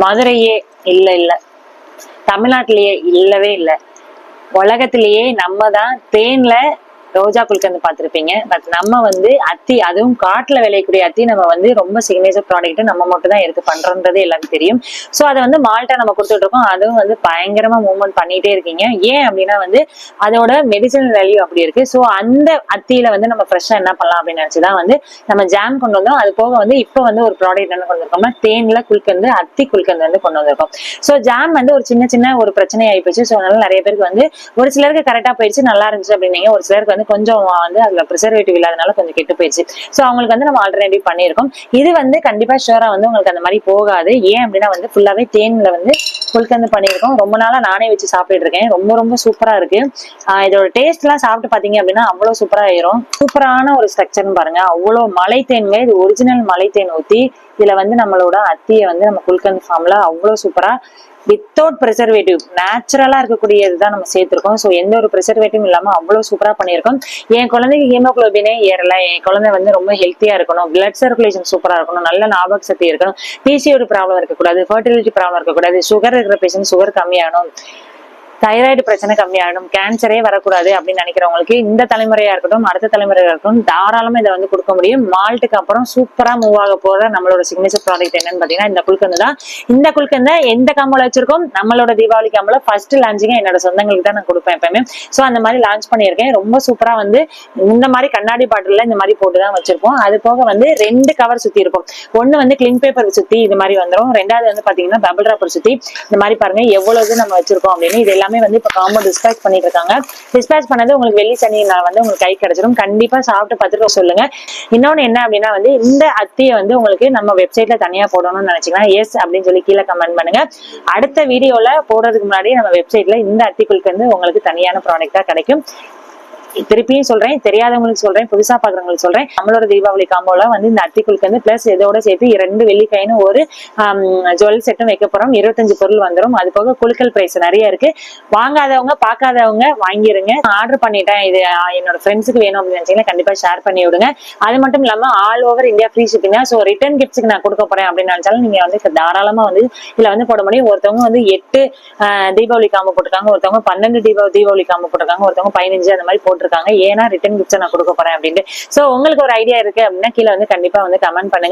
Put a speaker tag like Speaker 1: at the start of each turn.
Speaker 1: மதுரையே இல்ல தமிழ்நாட்டிலேயே இல்லவே இல்லை. உலகத்திலேயே நம்ம தான் தேன்ல ரோஜா குல்கந்து பார்த்திருப்பீங்க. பட் நம்ம அத்தி, அதுவும் காட்டுல விளையக்கூடிய அத்தி நம்ம ரொம்ப சிக்னேச்சர் ப்ராடக்ட் நம்ம மட்டும் தான் எடுத்து பண்றோன்றது எல்லாருக்கும் தெரியும். ஸோ அதை மால்ட்டா நம்ம கொடுத்துட்டு இருக்கோம். அதுவும் பயங்கரமா மூவ்மெண்ட் பண்ணிட்டே இருக்கீங்க. ஏன் அப்படின்னா அதோட மெடிசனல் வேல்யூ அப்படி இருக்கு. ஸோ அந்த அத்தியில நம்ம ஃப்ரெஷ்ஷா என்ன பண்ணலாம் அப்படின்னு நினைச்சுதான் நம்ம ஜாம் கொண்டு வந்தோம். அது போக இப்போ ஒரு ப்ராடக்ட் என்ன கொண்டு வந்திருக்கோம்னா தேன்ல குல்கந்து, அத்தி குல்கந்து கொண்டு வந்திருக்கோம். ஸோ ஜாம் ஒரு சின்ன ஒரு பிரச்சனை ஆயிப்போச்சு. ஸோ அதனால நிறைய பேருக்கு ஒரு சிலருக்கு கரெக்டா போயிடுச்சு, நல்லா இருந்துச்சு அப்படின்னீங்க. ஒரு சிலருக்கு கொஞ்சம் அதுல ப்ரிசர்வேட்டிவ் இல்லாதனால கொஞ்சம் கெட்டு போயிடுச்சு. சோ அவங்களுக்கு நம்ம ஆல்டர்னேட்டிவ் பண்ணியிருக்கோம். இது கண்டிப்பா ஷூரா உங்களுக்கு அந்த மாதிரி போகாது. ஏன் அப்படின்னா ஃபுல்லாவே தேன்ல குல்கந்து பண்ணியிருக்கோம். ரொம்ப நாளா நானே வச்சு சாப்பிட்டு இருக்கேன். ரொம்ப சூப்பரா இருக்கு. இதோட டேஸ்ட் எல்லாம் சாப்பிட்டு பாத்தீங்க அப்படின்னா அவ்வளவு சூப்பரா ஆயிரும். சூப்பரான ஒரு ஸ்ட்ரக்சர்னு பாருங்க. அவ்வளவு மலை தேன்ங்க. இது ஒரிஜினல் மலை தேன் ஊத்தி இதுல நம்மளோட அத்தியை நம்ம குல்கந்து ஃபார்ம்ல அவ்வளவு சூப்பரா வித்தவுட் ப்ரிசர்வேட்டிவ் நேச்சுரலா இருக்கக்கூடியதுதான் நம்ம சேர்த்திருக்கோம். ஸோ எந்த ஒரு ப்ரிசர்வேட்டிவும் இல்லாம அவ்வளவு சூப்பரா பண்ணியிருக்கோம். என் குழந்தைக்கு ஹீமோகுளோபினே ஏறல, என் குழந்தை ரொம்ப ஹெல்த்தியா இருக்கணும், பிளட் சர்க்குலேஷன் சூப்பரா இருக்கணும், நல்ல ஞாபக சக்தி இருக்கணும், பிசிஓடி ப்ராப்ளம் இருக்கக்கூடாது, ஃபர்டிலிட்டி ப்ராப்ளம் இருக்கக்கூடாது, சுகர் இருக்கிற பேஷண்ட் சுகர் கம்மியாகணும், தைராய்டு பிரச்சனை கம்மியாகணும், கேன்சரே வரக்கூடாது அப்படின்னு நினைக்கிறவங்களுக்கு இந்த தலைமுறையா இருக்கட்டும் அடுத்த தலைமுறையா இருக்கட்டும் தாராளமா இதை கொடுக்க முடியும். மால்ட்டுக்கு அப்புறம் சூப்பரா மூவ் ஆக போற நம்மளோட சிக்னேச்சர் ப்ராடக்ட் என்னன்னு பாத்தீங்கன்னா இந்த குல்கந்து தான். இந்த குல்கந்தை எந்த காம்போல வச்சிருக்கோம், நம்மளோட தீபாவளி காம்போல ஃபர்ஸ்ட் லான்ச்சிங்க என்னோட சொந்தங்களுக்கு தான் நான் கொடுப்பேன் எப்பவுமே. ஸோ அந்த மாதிரி லான்ச் பண்ணியிருக்கேன். ரொம்ப சூப்பரா இந்த மாதிரி கண்ணாடி பாட்டில இந்த மாதிரி போட்டுதான் வச்சிருப்போம். அது போக 2 கவர் சுத்தி இருக்கும். ஒண்ணு கிளிங் பேப்பர் சுத்தி இது மாதிரி வந்துடும். ரெண்டாவது பாத்தீங்கன்னா பபிள் ராப்பர் சுத்தி இந்த மாதிரி பாருங்க எவ்வளவு நம்ம வச்சிருக்கோம் அப்படின்னு. இது எல்லாமே இப்ப காம்போ டிஸ்பேச் பண்ணிட்டு இருக்காங்க. டிஸ்பேச் பண்ணது உங்களுக்கு வெள்ளி சனி நாள் உங்களுக்கு கை கிடைச்சிடும். கண்டிப்பா சாப்பிட்டு பார்த்துட்டு சொல்லுங்க. இன்னொன்னு என்ன அப்படின்னா இந்த அத்தியை உங்களுக்கு நம்ம வெப்சைட்ல தனியா போடணும்னு நினைச்சீங்கன்னா எஸ் அப்படின்னு சொல்லி கீழே கமெண்ட் பண்ணுங்க. அடுத்த வீடியோல போடுறதுக்கு முன்னாடி நம்ம வெப்சைட்ல இந்த அத்தி குல்கந்து உங்களுக்கு தனியான ப்ராடக்டா கிடைக்கும். திருப்பியும் சொல்றேன், தெரியாதவங்களுக்கு சொல்றேன், புதுசா பாக்குறவங்களுக்கு சொல்றேன். நம்மளோட தீபாவளி காம்போல இந்த அத்தி குல்கந்து பிளஸ் இதோட சேர்த்து 2 வெள்ளிக்காயின்னு ஒரு ஜுவல் செட்டும் வைக்க போறோம். 25 பொருள் வந்துடும். அது போக குலுக்கல் பிரைஸ் நிறைய இருக்கு. வாங்காதவங்க பார்க்காதவங்க வாங்கிருங்க. ஆர்டர் பண்ணிட்டேன், இது என்னோட ஃப்ரெண்ட்ஸுக்கு வேணும் அப்படின்னு நினைச்சீங்கன்னா கண்டிப்பா ஷேர் பண்ணி விடுங்க. அது மட்டும் இல்லாம all over India free shipping. So return கிஃப்ட்ஸ்க்கு நான் கொடுக்க போறேன் அப்படின்னு நினைச்சாலும் நீங்க தாராளமா இதுல போட முடியும். ஒருத்தவங்க 8 தீபாவளி காம்போ போட்டிருக்காங்க, ஒருத்தவங்க 12 தீபாவளி காம்போ போட்டிருக்காங்க, ஒருத்தவங்க 15 அந்த மாதிரி போட்டு இருக்காங்க. ஏன்னா ரிட்டர்ன் கிஃப்ட்ஸ் நான் கொடுக்க போறேன் அப்படின்ட்டு. சோ உங்களுக்கு ஒரு ஐடியா இருக்கு அப்படின்னா கீழே கண்டிப்பா கமெண்ட் பண்ணுங்க.